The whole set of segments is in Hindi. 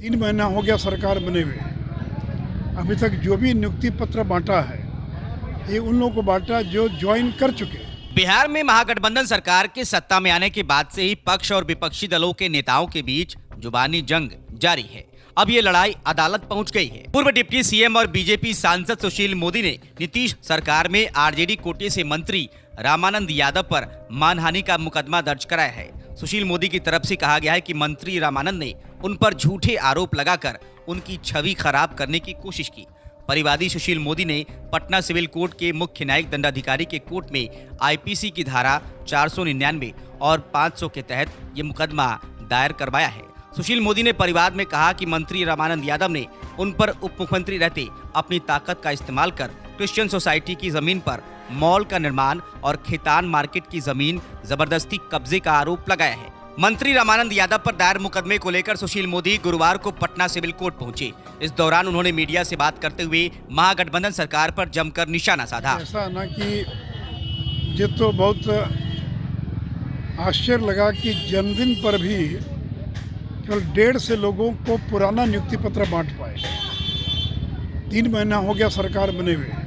3 महीना हो गया सरकार बने हुए। अभी तक जो भी नियुक्ति पत्र बांटा है ये उन लोगों को बांटा जो ज्वाइन कर चुके हैं। बिहार में महागठबंधन सरकार के सत्ता में आने के बाद से ही पक्ष और विपक्षी दलों के नेताओं के बीच जुबानी जंग जारी है। अब ये लड़ाई अदालत पहुंच गई है। पूर्व डिप्टी सीएम और बीजेपी सांसद सुशील मोदी ने नीतीश सरकार में आरजेडी कोटे से मंत्री रामानंद यादव पर मानहानि का मुकदमा दर्ज कराया है। सुशील मोदी की तरफ से कहा गया है कि मंत्री रामानंद ने उन पर झूठे आरोप लगाकर उनकी छवि खराब करने की कोशिश की। परिवादी सुशील मोदी ने पटना सिविल कोर्ट के मुख्य न्यायिक दंडाधिकारी के कोर्ट में आईपीसी की धारा 499 और 500 के तहत ये मुकदमा दायर करवाया है। सुशील मोदी ने परिवाद में कहा कि मंत्री रामानंद यादव ने उन पर उप मुख्यमंत्री रहते अपनी ताकत का इस्तेमाल कर क्रिश्चियन सोसाइटी की जमीन पर मॉल का निर्माण और खेतान मार्केट की जमीन जबरदस्ती कब्जे का आरोप लगाया है। मंत्री रामानंद यादव पर दायर मुकदमे को लेकर सुशील मोदी गुरुवार को पटना सिविल कोर्ट पहुंचे। इस दौरान उन्होंने मीडिया से बात करते हुए महागठबंधन सरकार पर जमकर निशाना साधा। ऐसा ना कि ये तो बहुत आश्चर्य लगा कि जन्मदिन पर भी केवल 150 लोगों को पुराना नियुक्ति पत्र बांट पाए। 3 महीना हो गया सरकार बने हुए।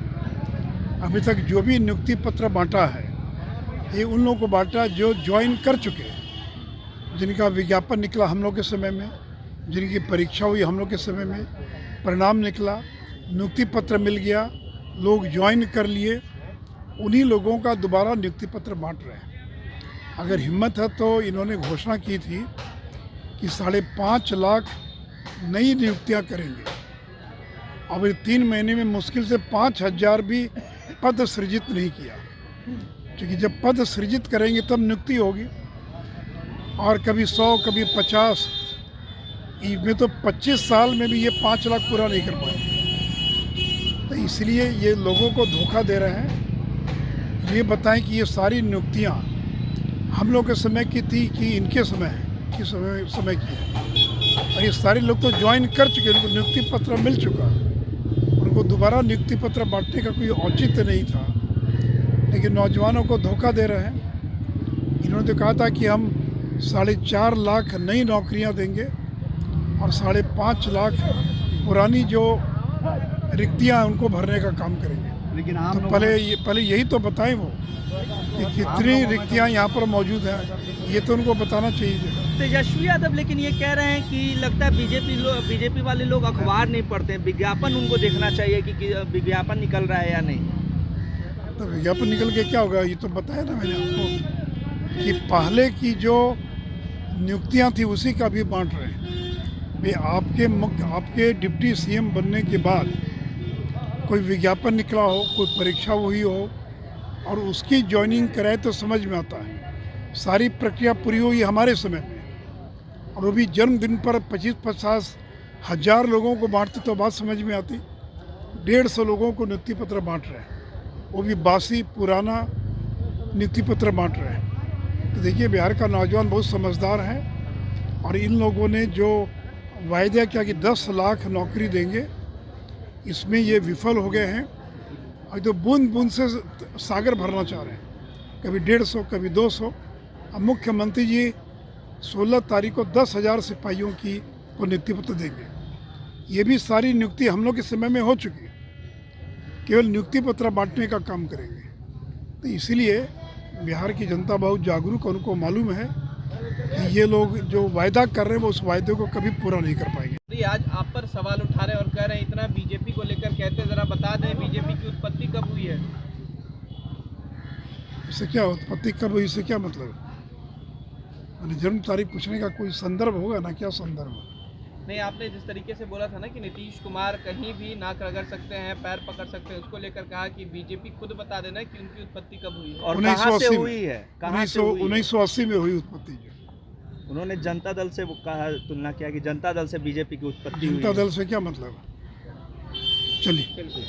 अभी तक जो भी नियुक्ति पत्र बांटा है ये उन लोगों को बांटा जो ज्वाइन कर चुके हैं, जिनका विज्ञापन निकला हम लोग के समय में, जिनकी परीक्षा हुई हम लोग के समय में, परिणाम निकला, नियुक्ति पत्र मिल गया, लोग ज्वाइन कर लिए, उन्हीं लोगों का दोबारा नियुक्ति पत्र बांट रहे हैं। अगर हिम्मत है तो इन्होंने घोषणा की थी कि 5.5 लाख नई नियुक्तियां करेंगे। अब 3 महीने में मुश्किल से 5,000 भी पद सृजित नहीं किया, क्योंकि जब पद सृजित करेंगे तब नियुक्ति होगी। और कभी 100 कभी 50, इसमें तो 25 साल में भी ये 5 लाख पूरा नहीं कर पाए। तो इसलिए ये लोगों को धोखा दे रहे हैं। ये बताएं कि ये सारी नियुक्तियां हम लोग के समय की थी कि इनके समय की है। और ये सारे लोग तो ज्वाइन कर चुके, उनको नियुक्ति पत्र मिल चुका, उनको दोबारा नियुक्ति पत्र बांटने का कोई औचित्य नहीं था। लेकिन नौजवानों को धोखा दे रहे हैं। इन्होंने तो कहा था कि हम 4.5 लाख नई नौकरियां देंगे और 5.5 लाख पुरानी जो रिक्तियां हैं उनको भरने का काम करेंगे। लेकिन तो पहले यही तो बताएं वो कि कितनी रिक्तियां यहाँ पर मौजूद हैं, ये तो उनको बताना चाहिए। तेजस्वी यादव लेकिन ये कह रहे हैं कि लगता है बीजेपी वाले लोग अखबार नहीं पढ़ते हैं, विज्ञापन उनको देखना चाहिए कि विज्ञापन निकल रहा है या नहीं। तो विज्ञापन निकल के क्या होगा, ये तो बताया ना मैंने आपको कि पहले की जो नियुक्तियां थी उसी का भी बांट रहे हैं। वे आपके डिप्टी सीएम बनने के बाद कोई विज्ञापन निकला हो, कोई परीक्षा हुई हो और उसकी ज्वाइनिंग कराए तो समझ में आता है। सारी प्रक्रिया पूरी हुई हमारे समय में, और वो भी जन्मदिन पर 25-50 हज़ार लोगों को बांटते तो बात समझ में आती। 150 लोगों को नियुक्ति पत्र बांट रहे हैं, वो भी बासी पुराना नियुक्ति पत्र बांट रहे हैं। तो देखिए बिहार का नौजवान बहुत समझदार है, और इन लोगों ने जो वायदा किया कि 10 लाख नौकरी देंगे, इसमें ये विफल हो गए हैं। और तो बूंद बूंद से सागर भरना चाह रहे हैं, कभी 150 कभी 200। अब मुख्यमंत्री जी 16 तारीख को 10,000 सिपाहियों की को नियुक्ति पत्र देंगे। ये भी सारी नियुक्ति हम लोग के समय में हो चुकी है, केवल नियुक्ति पत्र बांटने का काम करेंगे। तो इसीलिए बिहार की जनता बहुत जागरूक है, उनको मालूम है कि ये लोग जो वायदा कर रहे हैं वो उस वायदे को कभी पूरा नहीं कर पाएंगे। आज आप पर सवाल उठा रहे और कह रहे हैं इतना बीजेपी को लेकर कहते, जरा बता दें बीजेपी की उत्पत्ति कब हुई है। इससे क्या उत्पत्ति कब हुई, इससे क्या मतलब है? जन्म तारीख पूछने का कोई संदर्भ होगा ना, क्या संदर्भ? नहीं, आपने जिस तरीके से बोला था ना कि नीतीश कुमार कहीं भी नाक रगड़ सकते हैं, पैर पकड़ सकते हैं, उसको लेकर कहा कि बीजेपी खुद बता देना कि उनकी उत्पत्ति कब हुई है और कहाँ से हुई है। 1980 में हुई उत्पत्ति। उन्होंने जनता दल से कहा, तुलना किया कि जनता दल से बीजेपी की उत्पत्ति हुई है। जनता दल से क्या मतलब? चलिए।